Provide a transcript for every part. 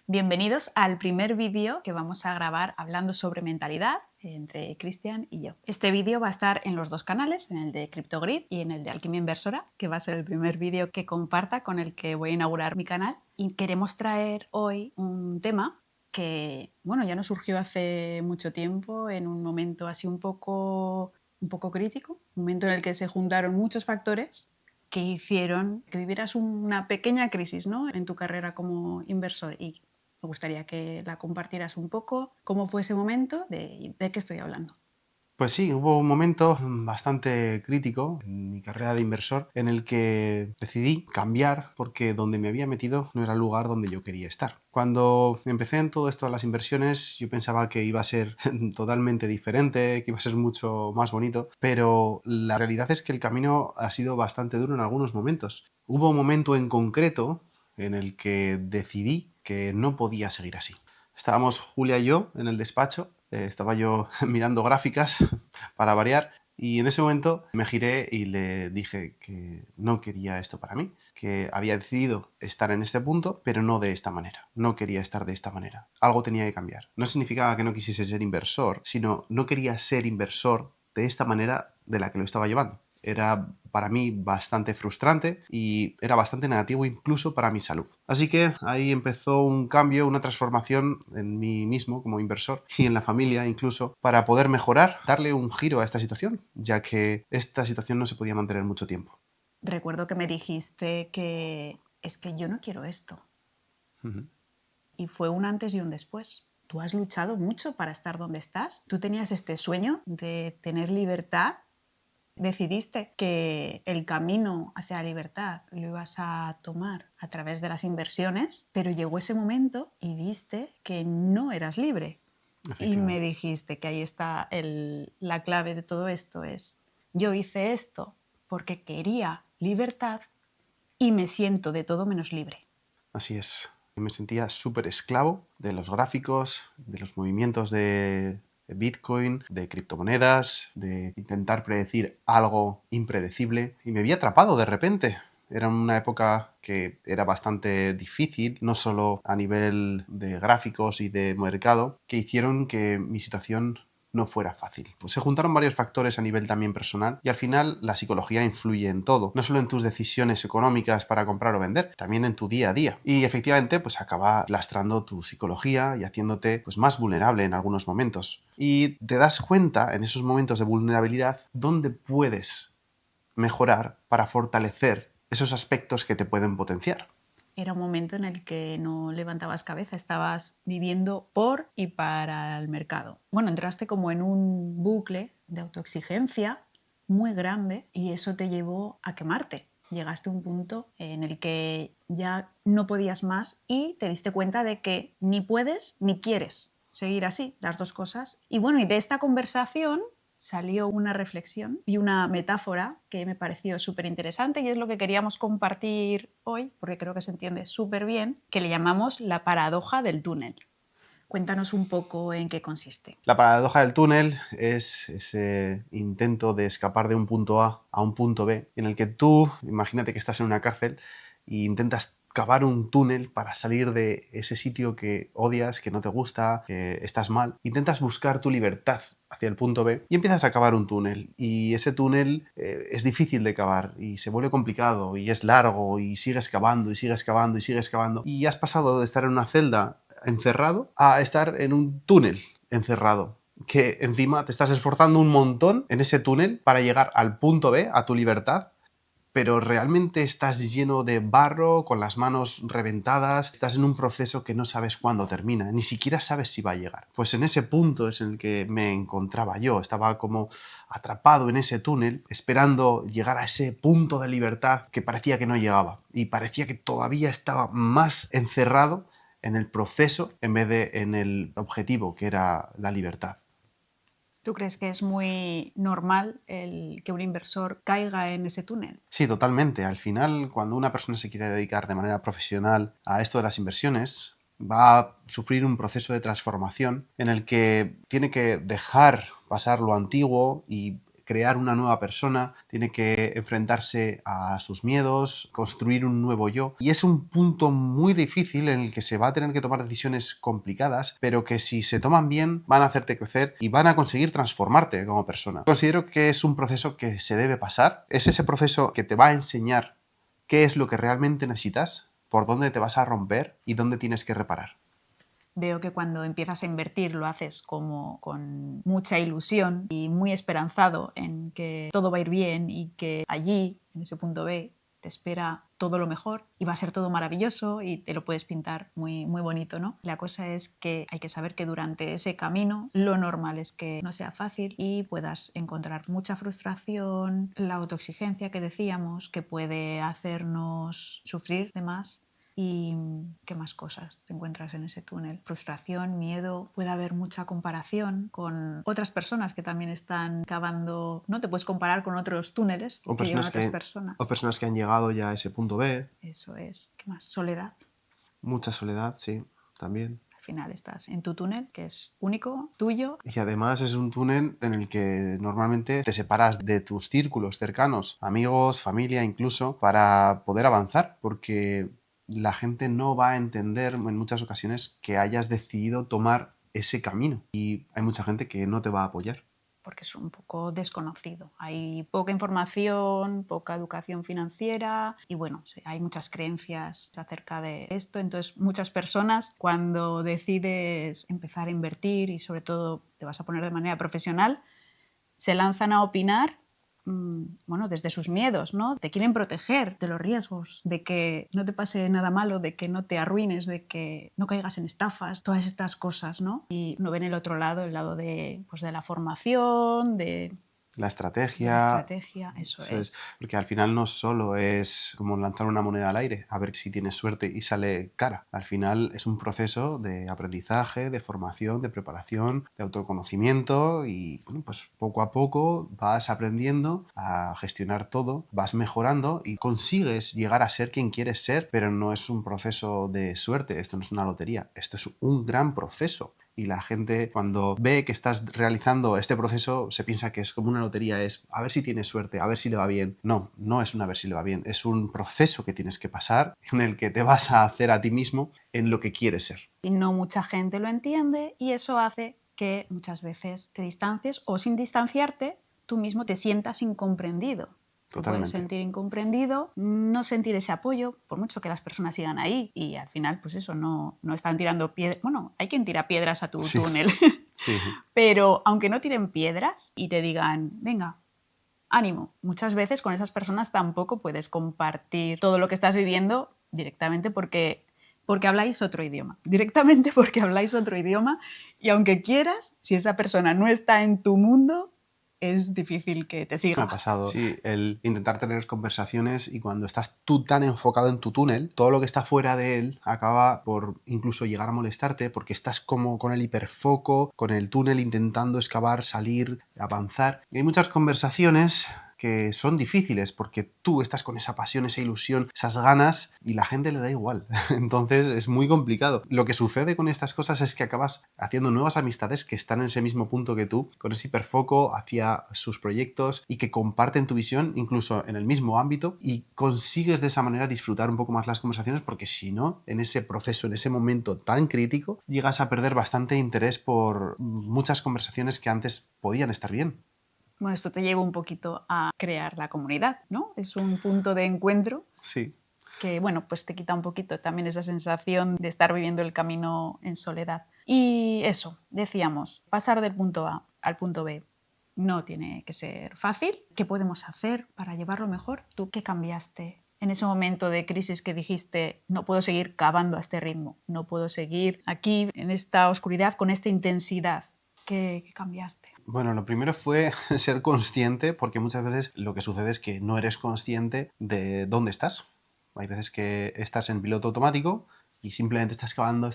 Bienvenidos al primer vídeo que vamos a grabar hablando sobre mentalidad entre Cristian y yo. Este vídeo va a estar en los dos canales, en el de CryptoGrid y en el de Alquimia Inversora, que va a ser el primer vídeo que comparta con el que voy a inaugurar mi canal. Y queremos traer hoy un tema que, bueno, ya nos surgió hace mucho tiempo, en un momento así un poco crítico, un momento en el que se juntaron muchos factores que hicieron que vivieras una pequeña crisis, ¿no?, en tu carrera como inversor. Y me gustaría que la compartieras un poco. ¿Cómo fue ese momento? ¿De qué estoy hablando? Pues sí, hubo un momento bastante crítico en mi carrera de inversor en el que decidí cambiar porque donde me había metido no era el lugar donde yo quería estar. Cuando empecé en todo esto de las inversiones, yo pensaba que iba a ser totalmente diferente, que iba a ser mucho más bonito, pero la realidad es que el camino ha sido bastante duro en algunos momentos. Hubo un momento en concreto en el que decidí que no podía seguir así. Estábamos Julia y yo en el despacho, estaba yo mirando gráficas para variar, y en ese momento me giré y le dije que no quería esto para mí, que había decidido estar en este punto, pero no de esta manera. No quería estar de esta manera. Algo tenía que cambiar. No significaba que no quisiese ser inversor, sino no quería ser inversor de esta manera de la que lo estaba llevando. Era para mí bastante frustrante y era bastante negativo incluso para mi salud. Así que ahí empezó un cambio, una transformación en mí mismo como inversor y en la familia incluso, para poder mejorar, darle un giro a esta situación, ya que esta situación no se podía mantener mucho tiempo. Recuerdo que me dijiste que es que yo no quiero esto. Ujú. Y fue un antes y un después. Tú has luchado mucho para estar donde estás. Tú tenías este sueño de tener libertad. Decidiste que el camino hacia la libertad lo ibas a tomar a través de las inversiones, pero llegó ese momento y viste que no eras libre. Y me Efectivamente. dijiste que ahí está la clave de todo esto, es: yo hice esto porque quería libertad y me siento de todo menos libre. Así es. Me sentía súper esclavo de los gráficos, de los movimientos de Bitcoin, de criptomonedas, de intentar predecir algo impredecible, y me vi atrapado de repente. Era una época que era bastante difícil, no solo a nivel de gráficos y de mercado, que hicieron que mi situación no fuera fácil. Pues se juntaron varios factores a nivel también personal, y al final la psicología influye en todo, no solo en tus decisiones económicas para comprar o vender, también en tu día a día. Y efectivamente, pues acaba lastrando tu psicología y haciéndote pues más vulnerable en algunos momentos. Y te das cuenta en esos momentos de vulnerabilidad dónde puedes mejorar para fortalecer esos aspectos que te pueden potenciar. Era un momento en el que no levantabas cabeza, estabas viviendo por y para el mercado. Bueno, entraste como en un bucle de autoexigencia muy grande y eso te llevó a quemarte. Llegaste a un punto en el que ya no podías más y te diste cuenta de que ni puedes ni quieres seguir así, las dos cosas. Y bueno, y de esta conversación salió una reflexión y una metáfora que me pareció súper interesante, y es lo que queríamos compartir hoy, porque creo que se entiende súper bien, que le llamamos la paradoja del túnel. Cuéntanos un poco en qué consiste. La paradoja del túnel es ese intento de escapar de un punto A un punto B, en el que tú, imagínate que estás en una cárcel e intentas cavar un túnel para salir de ese sitio que odias, que no te gusta, que estás mal. Intentas buscar tu libertad hacia el punto B y empiezas a cavar un túnel. Y ese túnel es difícil de cavar y se vuelve complicado y es largo, y sigues cavando y sigues cavando y sigues cavando. Y has pasado de estar en una celda encerrado a estar en un túnel encerrado, que encima te estás esforzando un montón en ese túnel para llegar al punto B, a tu libertad, pero realmente estás lleno de barro, con las manos reventadas, estás en un proceso que no sabes cuándo termina, ni siquiera sabes si va a llegar. Pues en ese punto es en el que me encontraba yo, estaba como atrapado en ese túnel, esperando llegar a ese punto de libertad que parecía que no llegaba, y parecía que todavía estaba más encerrado en el proceso en vez de en el objetivo, que era la libertad. ¿Tú crees que es muy normal que un inversor caiga en ese túnel? Sí, totalmente. Al final, cuando una persona se quiere dedicar de manera profesional a esto de las inversiones, va a sufrir un proceso de transformación en el que tiene que dejar pasar lo antiguo y crear una nueva persona, tiene que enfrentarse a sus miedos, construir un nuevo yo. Y es un punto muy difícil en el que se va a tener que tomar decisiones complicadas, pero que si se toman bien van a hacerte crecer y van a conseguir transformarte como persona. Considero que es un proceso que se debe pasar. Es ese proceso que te va a enseñar qué es lo que realmente necesitas, por dónde te vas a romper y dónde tienes que reparar. Veo que cuando empiezas a invertir lo haces como con mucha ilusión y muy esperanzado en que todo va a ir bien y que allí, en ese punto B, te espera todo lo mejor y va a ser todo maravilloso y te lo puedes pintar muy, muy bonito, ¿no? La cosa es que hay que saber que durante ese camino lo normal es que no sea fácil y puedas encontrar mucha frustración, la autoexigencia que decíamos, que puede hacernos sufrir de más. ¿Y qué más cosas te encuentras en ese túnel? Frustración, miedo, puede haber mucha comparación con otras personas que también están cavando, ¿no? Te puedes comparar con otros túneles que llevan otras personas. O personas que han llegado ya a ese punto B. Eso es. ¿Qué más? Soledad. Mucha soledad, sí, también. Al final estás en tu túnel, que es único, tuyo. Y además es un túnel en el que normalmente te separas de tus círculos cercanos, amigos, familia incluso, para poder avanzar, porque la gente no va a entender en muchas ocasiones que hayas decidido tomar ese camino. Y hay mucha gente que no te va a apoyar. Porque es un poco desconocido. Hay poca información, poca educación financiera y bueno, hay muchas creencias acerca de esto. Entonces, muchas personas cuando decides empezar a invertir y sobre todo te vas a poner de manera profesional, se lanzan a opinar bueno, desde sus miedos, ¿no? Te quieren proteger de los riesgos, de que no te pase nada malo, de que no te arruines, de que no caigas en estafas, todas estas cosas, ¿no? Y no ven el otro lado, el lado de, pues, de la formación, de La estrategia. Eso Eso es. es. Porque al final no solo es como lanzar una moneda al aire, a ver si tienes suerte y sale cara. Al final es un proceso de aprendizaje, de formación, de preparación, de autoconocimiento y bueno, pues poco a poco vas aprendiendo a gestionar todo, vas mejorando y consigues llegar a ser quien quieres ser, pero no es un proceso de suerte, esto no es una lotería, esto es un gran proceso. Y la gente cuando ve que estás realizando este proceso se piensa que es como una lotería, es a ver si tienes suerte, a ver si le va bien. No, no es un a ver si le va bien, es un proceso que tienes que pasar en el que te vas a hacer a ti mismo en lo que quieres ser. Y no mucha gente lo entiende y eso hace que muchas veces te distancies o sin distanciarte tú mismo te sientas incomprendido. Te puedes sentir incomprendido, no sentir ese apoyo, por mucho que las personas sigan ahí y al final, pues eso, no están tirando piedras. Bueno, hay quien tira piedras a tu túnel. Sí. Pero aunque no tiren piedras y te digan, venga, ánimo, muchas veces con esas personas tampoco puedes compartir todo lo que estás viviendo directamente porque habláis otro idioma. Directamente porque habláis otro idioma y aunque quieras, si esa persona no está en tu mundo, es difícil que te siga. Me ha pasado, sí, el intentar tener conversaciones y cuando estás tú tan enfocado en tu túnel, todo lo que está fuera de él acaba por incluso llegar a molestarte porque estás como con el hiperfoco, con el túnel intentando excavar, salir, avanzar. Y hay muchas conversaciones que son difíciles porque tú estás con esa pasión, esa ilusión, esas ganas y la gente le da igual. Entonces es muy complicado. Lo que sucede con estas cosas es que acabas haciendo nuevas amistades que están en ese mismo punto que tú, con ese hiperfoco hacia sus proyectos y que comparten tu visión incluso en el mismo ámbito y consigues de esa manera disfrutar un poco más las conversaciones porque si no, en ese proceso, en ese momento tan crítico, llegas a perder bastante interés por muchas conversaciones que antes podían estar bien. Bueno, esto te lleva un poquito a crear la comunidad, ¿no? Es un punto de encuentro. Sí. Que, bueno, pues te quita un poquito también esa sensación de estar viviendo el camino en soledad. Y eso, decíamos, pasar del punto A al punto B no tiene que ser fácil. ¿Qué podemos hacer para llevarlo mejor? ¿Tú qué cambiaste en ese momento de crisis que dijiste, no puedo seguir cavando a este ritmo, no puedo seguir aquí en esta oscuridad con esta intensidad? ¿Qué cambiaste? Bueno, lo primero fue ser consciente, porque muchas veces lo que sucede es que no eres consciente de dónde estás. Hay veces que estás en piloto automático y simplemente estás cavando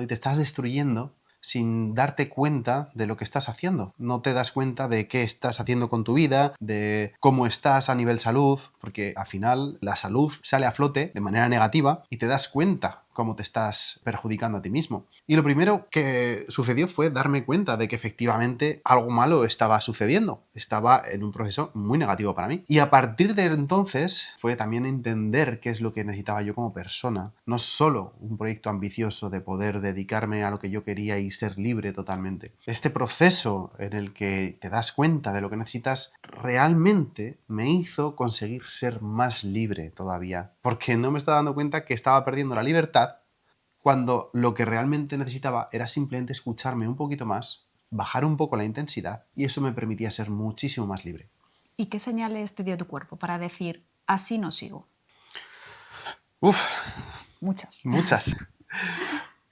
y te estás destruyendo sin darte cuenta de lo que estás haciendo. No te das cuenta de qué estás haciendo con tu vida, de cómo estás a nivel salud, porque al final la salud sale a flote de manera negativa y te das cuenta cómo te estás perjudicando a ti mismo. Y lo primero que sucedió fue darme cuenta de que efectivamente algo malo estaba sucediendo. Estaba en un proceso muy negativo para mí. Y a partir de entonces fue también entender qué es lo que necesitaba yo como persona. No solo un proyecto ambicioso de poder dedicarme a lo que yo quería y ser libre totalmente. Este proceso en el que te das cuenta de lo que necesitas realmente me hizo conseguir ser más libre todavía. Porque no me estaba dando cuenta que estaba perdiendo la libertad cuando lo que realmente necesitaba era simplemente escucharme un poquito más, bajar un poco la intensidad y eso me permitía ser muchísimo más libre. ¿Y qué señales te dio tu cuerpo para decir, así no sigo? Uf, Muchas. muchas.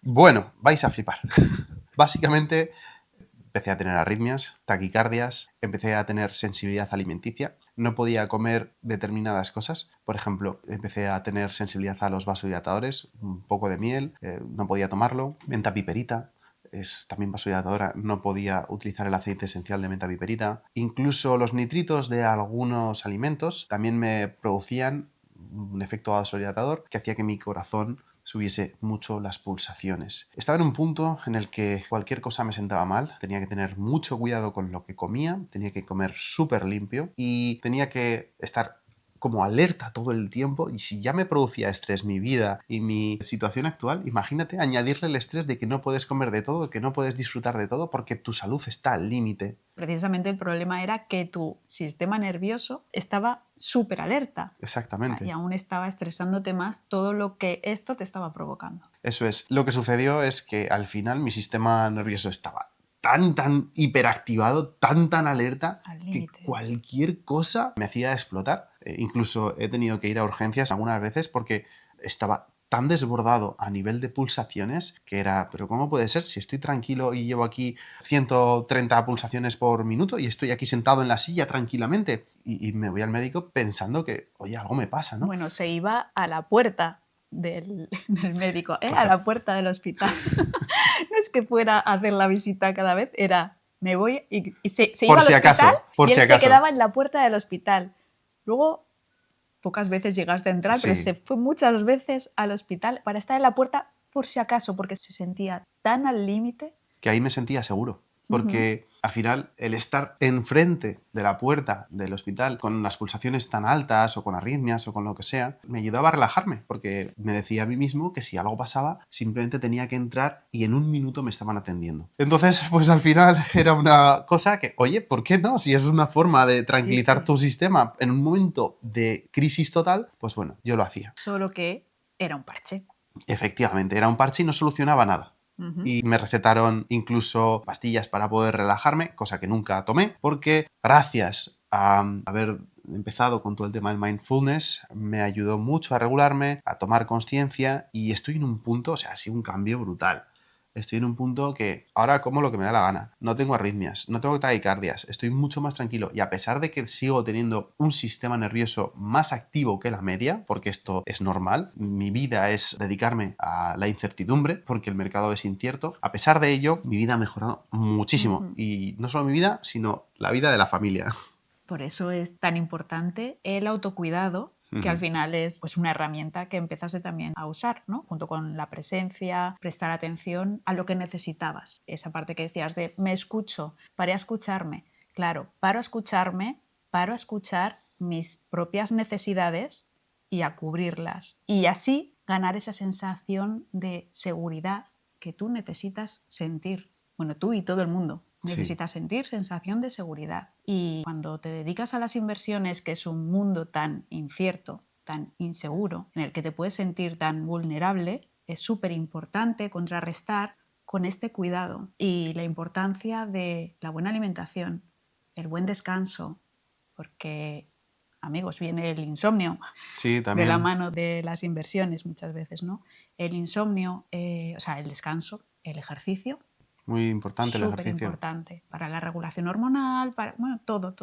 Bueno, vais a flipar. Básicamente empecé a tener arritmias, taquicardias, empecé a tener sensibilidad alimenticia, no podía comer determinadas cosas. Por ejemplo, empecé a tener sensibilidad a los vasodilatadores, un poco de miel, no podía tomarlo, menta piperita. Es también vasodilatadora, no podía utilizar el aceite esencial de menta piperita. Incluso los nitritos de algunos alimentos también me producían un efecto vasodilatador que hacía que mi corazón subiese mucho las pulsaciones. Estaba en un punto en el que cualquier cosa me sentaba mal, tenía que tener mucho cuidado con lo que comía, tenía que comer súper limpio y tenía que estar como alerta todo el tiempo, y si ya me producía estrés mi vida y mi situación actual, imagínate añadirle el estrés de que no puedes comer de todo, que no puedes disfrutar de todo porque tu salud está al límite. Precisamente el problema era que tu sistema nervioso estaba súper alerta y Exactamente. aún estaba estresándote más todo lo que esto te estaba provocando. Eso es. Lo que sucedió es que al final mi sistema nervioso estaba tan hiperactivado, tan alerta, Al que límite. cualquier cosa me hacía explotar. Incluso he tenido que ir a urgencias algunas veces porque estaba tan desbordado a nivel de pulsaciones que era, pero ¿cómo puede ser si estoy tranquilo y llevo aquí 130 pulsaciones por minuto y estoy aquí sentado en la silla tranquilamente? Y me voy al médico pensando que, oye, algo me pasa, ¿no? Bueno, se iba a la puerta del médico, a Claro. la puerta del hospital. No es que fuera a hacer la visita cada vez, era me voy y se iba Por al si hospital acaso, por y si él se acaso. quedaba en la puerta del hospital. Luego, pocas veces llegaste a entrar, pero Sí. se fue muchas veces al hospital para estar en la puerta por si acaso, porque se sentía tan al límite. Que ahí me sentía seguro. Porque al final el estar enfrente de la puerta del hospital con las pulsaciones tan altas o con arritmias o con lo que sea, me ayudaba a relajarme porque me decía a mí mismo que si algo pasaba simplemente tenía que entrar y en un minuto me estaban atendiendo. Entonces, pues al final era una cosa que, oye, ¿por qué no? Si es una forma de tranquilizar Sí. tu sistema en un momento de crisis total, pues bueno, yo lo hacía. Solo que era un parche. Efectivamente, era un parche y no solucionaba nada. Y me recetaron incluso pastillas para poder relajarme, cosa que nunca tomé, porque gracias a haber empezado con todo el tema del mindfulness, me ayudó mucho a regularme, a tomar conciencia y estoy en un punto, o sea, ha sido un cambio brutal. Estoy en un punto que ahora como lo que me da la gana. No tengo arritmias, no tengo taquicardias, estoy mucho más tranquilo. Y a pesar de que sigo teniendo un sistema nervioso más activo que la media, porque esto es normal, mi vida es dedicarme a la incertidumbre, porque el mercado es incierto, a pesar de ello, mi vida ha mejorado muchísimo. Y no solo mi vida, sino la vida de la familia. Por eso es tan importante el autocuidado, que al final es pues, una herramienta que empezaste también a usar, ¿no? Junto con la presencia, prestar atención a lo que necesitabas. Esa parte que decías de me escucho, paré a escucharme. Claro, paro a escuchar mis propias necesidades y a cubrirlas. Y así ganar esa sensación de seguridad que tú necesitas sentir. Bueno, tú y todo el mundo. Necesitas sentir sensación de seguridad. Y cuando te dedicas a las inversiones, que es un mundo tan incierto, tan inseguro, en el que te puedes sentir tan vulnerable, es súper importante contrarrestar con este cuidado y la importancia de la buena alimentación, el buen descanso, porque, amigos, viene el insomnio Sí, de también. la mano de las inversiones muchas veces, ¿no? El insomnio, o sea, el descanso, el ejercicio, Muy importante el súper ejercicio. importante para la regulación hormonal, para bueno, todo.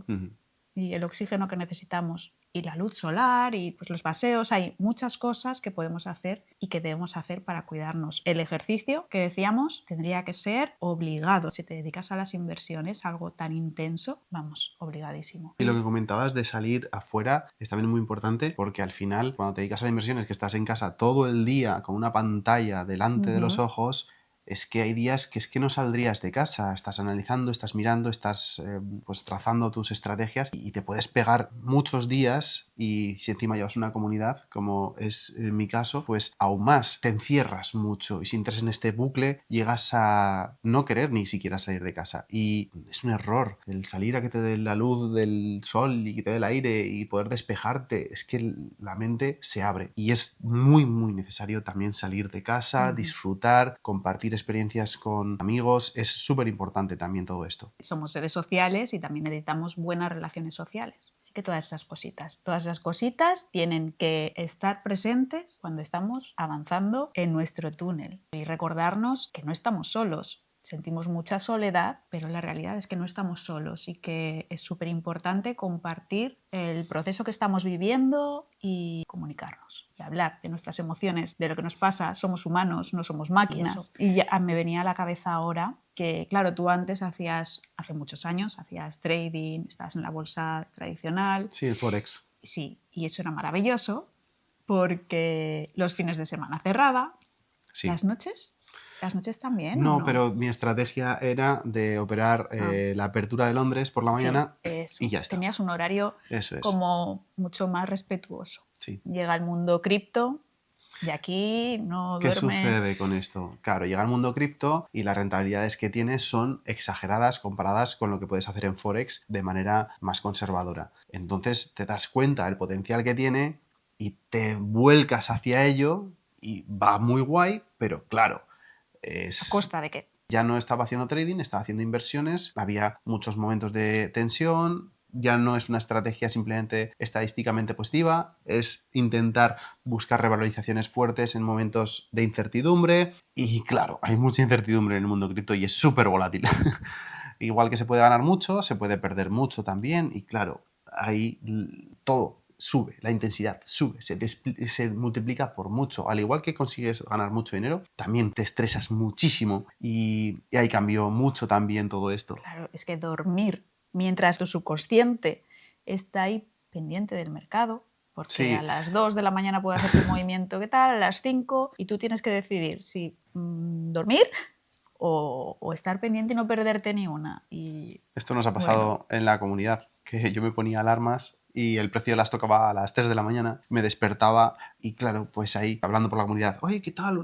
Ujú. Y el oxígeno que necesitamos y la luz solar y pues los paseos. Hay muchas cosas que podemos hacer y que debemos hacer para cuidarnos. El ejercicio, que decíamos, tendría que ser obligado. Si te dedicas a las inversiones, algo tan intenso, vamos, obligadísimo. Y lo que comentabas de salir afuera es también muy importante porque al final, cuando te dedicas a las inversiones, que estás en casa todo el día con una pantalla delante de los ojos, es que hay días que es que no saldrías de casa, estás analizando, estás mirando, estás pues trazando tus estrategias y te puedes pegar muchos días y si encima llevas una comunidad, como es en mi caso, pues aún más, te encierras mucho y si entras en este bucle llegas a no querer ni siquiera salir de casa y es un error el salir a que te dé la luz del sol y que te dé el aire y poder despejarte, es que la mente se abre y es muy muy necesario también salir de casa, disfrutar, compartir experiencias con amigos, es súper importante también todo esto. Somos seres sociales y también necesitamos buenas relaciones sociales. Así que todas esas cositas tienen que estar presentes cuando estamos avanzando en nuestro túnel y recordarnos que no estamos solos. Sentimos mucha soledad, pero la realidad es que no estamos solos y que es súper importante compartir el proceso que estamos viviendo y comunicarnos y hablar de nuestras emociones, de lo que nos pasa. Somos humanos, no somos máquinas. Y ya me venía a la cabeza ahora que, claro, tú antes hace muchos años, hacías trading, estabas en la bolsa tradicional. Sí, el Forex. Sí, y eso era maravilloso porque los fines de semana cerraba. Sí. ¿Las noches? ¿Las noches también? No, ¿o no? pero mi estrategia era de operar la apertura de Londres por la mañana eso. y ya está. Tenías un horario Eso es. como mucho más respetuoso. Sí. Llega el mundo cripto y aquí no ¿Qué duerme. sucede con esto? Claro, llega el mundo cripto y las rentabilidades que tienes son exageradas comparadas con lo que puedes hacer en Forex de manera más conservadora. Entonces te das cuenta del potencial que tiene y te vuelcas hacia ello y va muy guay, pero claro, ¿A costa de qué? ya no estaba haciendo trading, estaba haciendo inversiones, había muchos momentos de tensión, ya no es una estrategia simplemente estadísticamente positiva, es intentar buscar revalorizaciones fuertes en momentos de incertidumbre y claro, hay mucha incertidumbre en el mundo cripto y es súper volátil. Igual que se puede ganar mucho, se puede perder mucho también y claro, ahí todo sube, la intensidad sube, se multiplica por mucho. Al igual que consigues ganar mucho dinero, también te estresas muchísimo y ahí cambió mucho también todo esto. Claro, es que dormir mientras tu subconsciente está ahí pendiente del mercado, porque Sí. a las 2 de la mañana puede hacer tu movimiento, ¿qué tal? A las 5 y tú tienes que decidir si dormir o estar pendiente y no perderte ni una. Y esto nos ha pasado en la comunidad, que yo me ponía alarmas y el precio las tocaba a las 3 de la mañana, me despertaba y claro, pues ahí hablando por la comunidad, oye, ¿qué tal?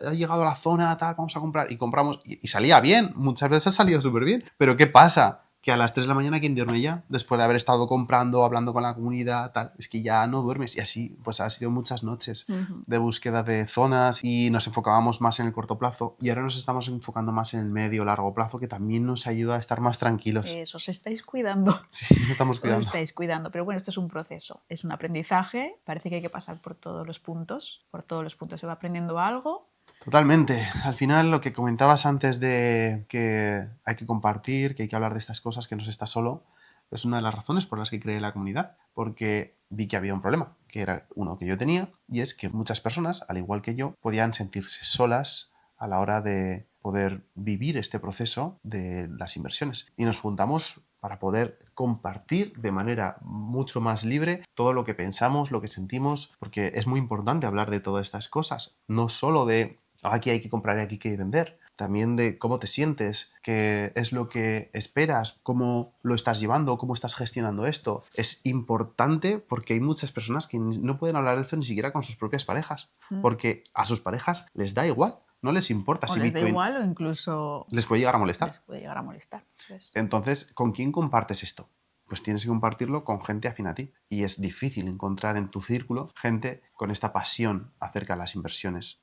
Ha llegado a la zona, tal, vamos a comprar. Y compramos y salía bien, muchas veces ha salido súper bien. Pero ¿qué pasa? Que a las 3 de la mañana, ¿quién duerme ya? Después de haber estado comprando, hablando con la comunidad, tal, es que ya no duermes. Y así, pues ha sido muchas noches de búsqueda de zonas y nos enfocábamos más en el corto plazo. Y ahora nos estamos enfocando más en el medio, largo plazo, que también nos ayuda a estar más tranquilos. Eso, os estáis cuidando. Sí, nos estamos cuidando. Os estáis cuidando. Pero bueno, esto es un proceso, es un aprendizaje. Parece que hay que pasar por todos los puntos. Por todos los puntos se va aprendiendo algo. Totalmente. Al final, lo que comentabas antes de que hay que compartir, que hay que hablar de estas cosas, que no se está solo, es una de las razones por las que creé la comunidad, porque vi que había un problema, que era uno que yo tenía, y es que muchas personas, al igual que yo, podían sentirse solas a la hora de poder vivir este proceso de las inversiones. Y nos juntamos para poder compartir de manera mucho más libre todo lo que pensamos, lo que sentimos, porque es muy importante hablar de todas estas cosas, no solo de aquí hay que comprar y aquí hay que vender, también de cómo te sientes, qué es lo que esperas, cómo lo estás llevando, cómo estás gestionando esto. Es importante porque hay muchas personas que no pueden hablar de esto ni siquiera con sus propias parejas, porque a sus parejas les da igual, no les importa O si les da Bitcoin igual o incluso les puede llegar a molestar. les puede llegar a molestar. Eso es. Entonces, ¿con quién compartes esto? Pues tienes que compartirlo con gente afín a ti. Y es difícil encontrar en tu círculo gente con esta pasión acerca de las inversiones.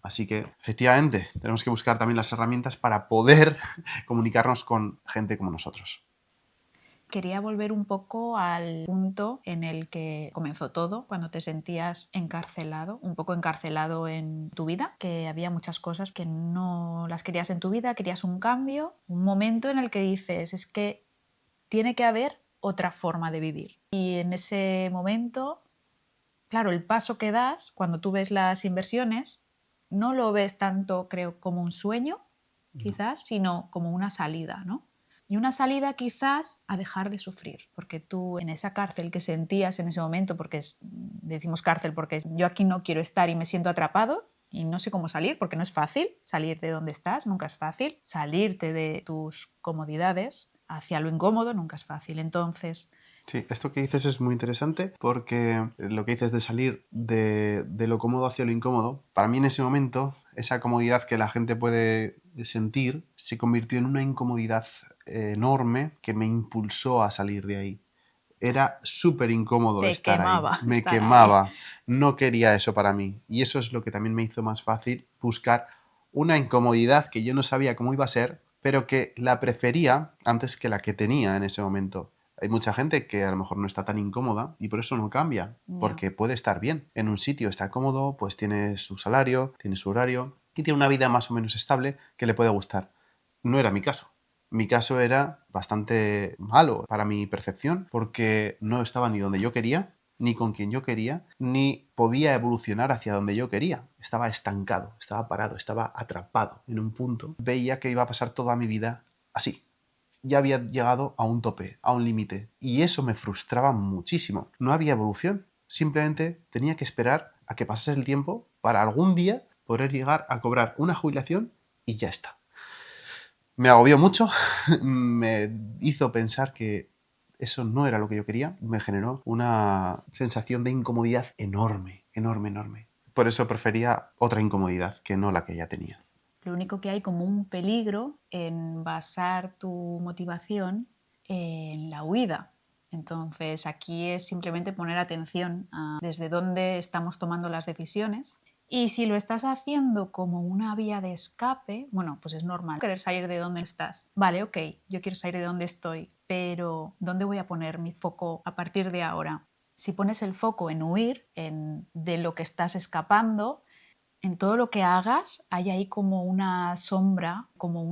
Así que, efectivamente, tenemos que buscar también las herramientas para poder comunicarnos con gente como nosotros. Quería volver un poco al punto en el que comenzó todo, cuando te sentías encarcelado, un poco encarcelado en tu vida, que había muchas cosas que no las querías en tu vida, querías un cambio, un momento en el que dices, es que tiene que haber otra forma de vivir. Y en ese momento, claro, el paso que das cuando tú ves las inversiones, no lo ves tanto, creo, como un sueño, quizás, sino como una salida, ¿no? Y una salida quizás a dejar de sufrir, porque tú en esa cárcel que sentías en ese momento, porque decimos cárcel porque yo aquí no quiero estar y me siento atrapado y no sé cómo salir, porque no es fácil salir de donde estás, nunca es fácil. Salirte de tus comodidades hacia lo incómodo nunca es fácil. Entonces, Sí, esto que dices es muy interesante porque lo que dices de salir de lo cómodo hacia lo incómodo, para mí en ese momento, esa comodidad que la gente puede sentir se convirtió en una incomodidad enorme que me impulsó a salir de ahí. Era súper incómodo te estar ahí, quemaba me estar ahí. quemaba, no quería eso para mí. Y eso es lo que también me hizo más fácil buscar una incomodidad que yo no sabía cómo iba a ser, pero que la prefería antes que la que tenía en ese momento. Hay mucha gente que a lo mejor no está tan incómoda y por eso no cambia, Ya. porque puede estar bien. En un sitio está cómodo, pues tiene su salario, tiene su horario y tiene una vida más o menos estable que le puede gustar. No era mi caso. Mi caso era bastante malo para mi percepción porque no estaba ni donde yo quería, ni con quien yo quería, ni podía evolucionar hacia donde yo quería. Estaba estancado, estaba parado, estaba atrapado en un punto. Veía que iba a pasar toda mi vida así. Ya había llegado a un tope, a un límite, y eso me frustraba muchísimo. No había evolución, simplemente tenía que esperar a que pasase el tiempo para algún día poder llegar a cobrar una jubilación y ya está. Me agobió mucho, me hizo pensar que eso no era lo que yo quería, me generó una sensación de incomodidad enorme, enorme, enorme. Por eso prefería otra incomodidad que no la que ya tenía. Lo único que hay como un peligro en basar tu motivación en la huida. Entonces aquí es simplemente poner atención a desde dónde estamos tomando las decisiones. Y si lo estás haciendo como una vía de escape, bueno, pues es normal querer salir de donde estás. Vale, ok, yo quiero salir de donde estoy, pero ¿dónde voy a poner mi foco a partir de ahora? Si pones el foco en huir, de lo que estás escapando, en todo lo que hagas hay ahí como una sombra, hay como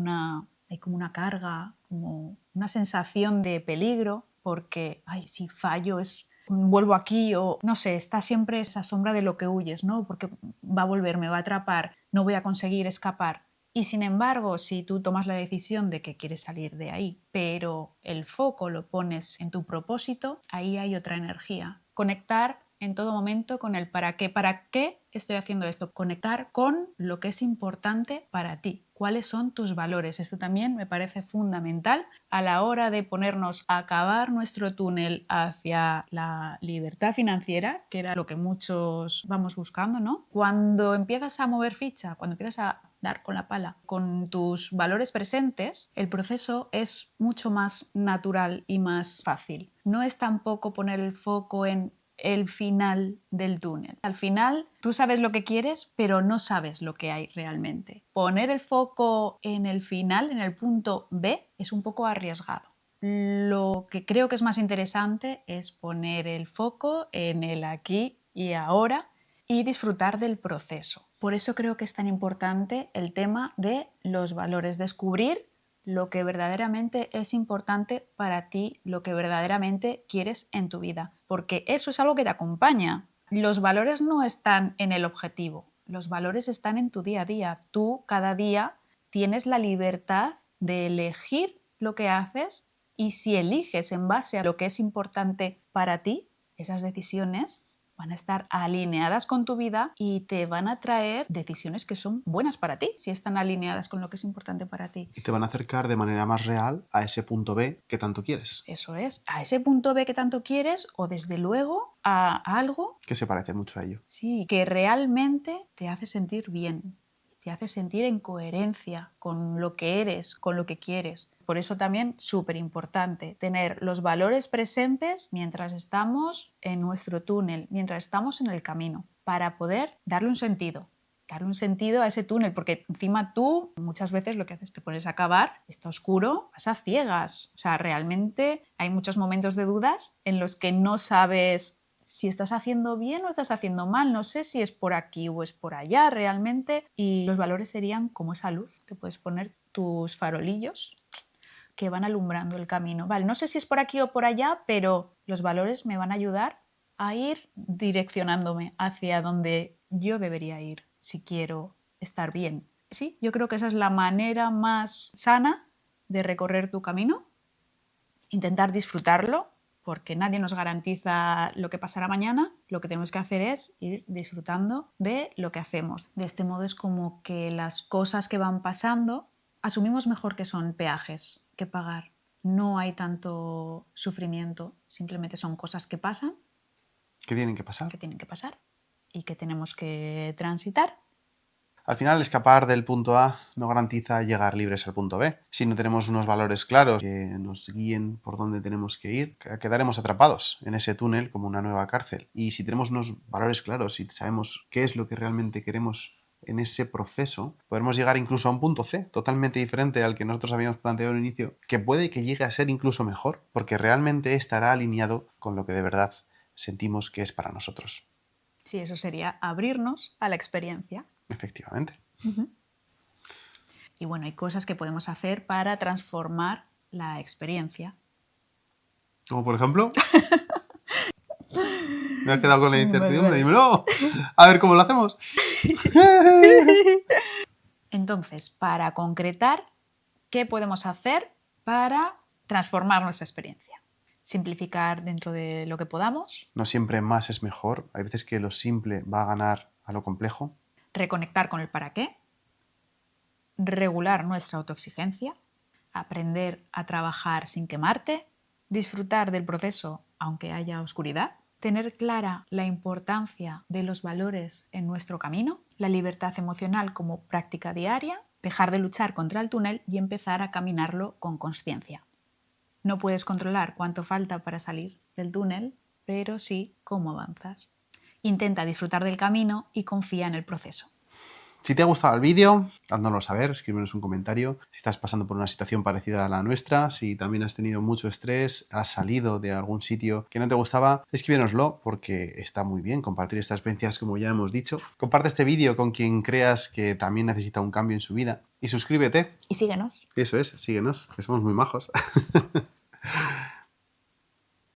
una carga, como una sensación de peligro, porque, ay, si fallo vuelvo aquí o no sé, está siempre esa sombra de lo que huyes, ¿no? Porque va a volver, me va a atrapar, no voy a conseguir escapar. Y sin embargo, si tú tomas la decisión de que quieres salir de ahí, pero el foco lo pones en tu propósito, ahí hay otra energía. Conectar en todo momento con el para qué. ¿Para qué estoy haciendo esto? Conectar con lo que es importante para ti. ¿Cuáles son tus valores? Esto también me parece fundamental a la hora de ponernos a cavar nuestro túnel hacia la libertad financiera, que era lo que muchos vamos buscando, ¿no? Cuando empiezas a mover ficha, cuando empiezas a dar con la pala, con tus valores presentes, el proceso es mucho más natural y más fácil. No es tampoco poner el foco en el final del túnel. Al final tú sabes lo que quieres, pero no sabes lo que hay realmente. Poner el foco en el final, en el punto B, es un poco arriesgado. Lo que creo que es más interesante es poner el foco en el aquí y ahora y disfrutar del proceso. Por eso creo que es tan importante el tema de los valores, descubrir lo que verdaderamente es importante para ti, lo que verdaderamente quieres en tu vida, porque eso es algo que te acompaña. Los valores no están en el objetivo, los valores están en tu día a día. Tú cada día tienes la libertad de elegir lo que haces y si eliges en base a lo que es importante para ti, esas decisiones van a estar alineadas con tu vida y te van a traer decisiones que son buenas para ti, si están alineadas con lo que es importante para ti. Y te van a acercar de manera más real a ese punto B que tanto quieres. Eso es, a ese punto B que tanto quieres o desde luego a algo Que se parece mucho a ello. sí, que realmente te hace sentir bien, te hace sentir en coherencia con lo que eres, con lo que quieres. Por eso también súper importante tener los valores presentes mientras estamos en nuestro túnel, mientras estamos en el camino, para poder darle un sentido a ese túnel, porque encima tú muchas veces lo que haces te pones a cavar, está oscuro, vas a ciegas. O sea, realmente hay muchos momentos de dudas en los que no sabes si estás haciendo bien o estás haciendo mal, no sé si es por aquí o es por allá realmente, y los valores serían como esa luz, te puedes poner tus farolillos que van alumbrando el camino. Vale, no sé si es por aquí o por allá, pero los valores me van a ayudar a ir direccionándome hacia donde yo debería ir si quiero estar bien. Sí, yo creo que esa es la manera más sana de recorrer tu camino. Intentar disfrutarlo, porque nadie nos garantiza lo que pasará mañana. Lo que tenemos que hacer es ir disfrutando de lo que hacemos. De este modo es como que las cosas que van pasando asumimos mejor que son peajes que pagar. No hay tanto sufrimiento, simplemente son cosas que pasan. ¿Qué tienen que pasar? Que tienen que pasar y que tenemos que transitar. Al final, escapar del punto A no garantiza llegar libres al punto B. Si no tenemos unos valores claros que nos guíen por dónde tenemos que ir, quedaremos atrapados en ese túnel como una nueva cárcel. Y si tenemos unos valores claros y sabemos qué es lo que realmente queremos en ese proceso, podremos llegar incluso a un punto C, totalmente diferente al que nosotros habíamos planteado al inicio, que puede que llegue a ser incluso mejor, porque realmente estará alineado con lo que de verdad sentimos que es para nosotros. Sí, eso sería abrirnos a la experiencia. Efectivamente. Y bueno, hay cosas que podemos hacer para transformar la experiencia. Como por ejemplo... Me has quedado con la incertidumbre. Vale. Dímelo. A ver cómo lo hacemos. Entonces, para concretar, ¿qué podemos hacer para transformar nuestra experiencia? Simplificar dentro de lo que podamos. No siempre más es mejor. Hay veces que lo simple va a ganar a lo complejo. Reconectar con el para qué. Regular nuestra autoexigencia. Aprender a trabajar sin quemarte. Disfrutar del proceso aunque haya oscuridad. Tener clara la importancia de los valores en nuestro camino. La libertad emocional como práctica diaria. Dejar de luchar contra el túnel y empezar a caminarlo con consciencia. No puedes controlar cuánto falta para salir del túnel, pero sí cómo avanzas. Intenta disfrutar del camino y confía en el proceso. Si te ha gustado el vídeo, háznoslo saber, escríbenos un comentario. Si estás pasando por una situación parecida a la nuestra, si también has tenido mucho estrés, has salido de algún sitio que no te gustaba, escríbenoslo porque está muy bien compartir estas experiencias como ya hemos dicho. Comparte este vídeo con quien creas que también necesita un cambio en su vida y suscríbete. Y síguenos. Eso es, síguenos, que somos muy majos.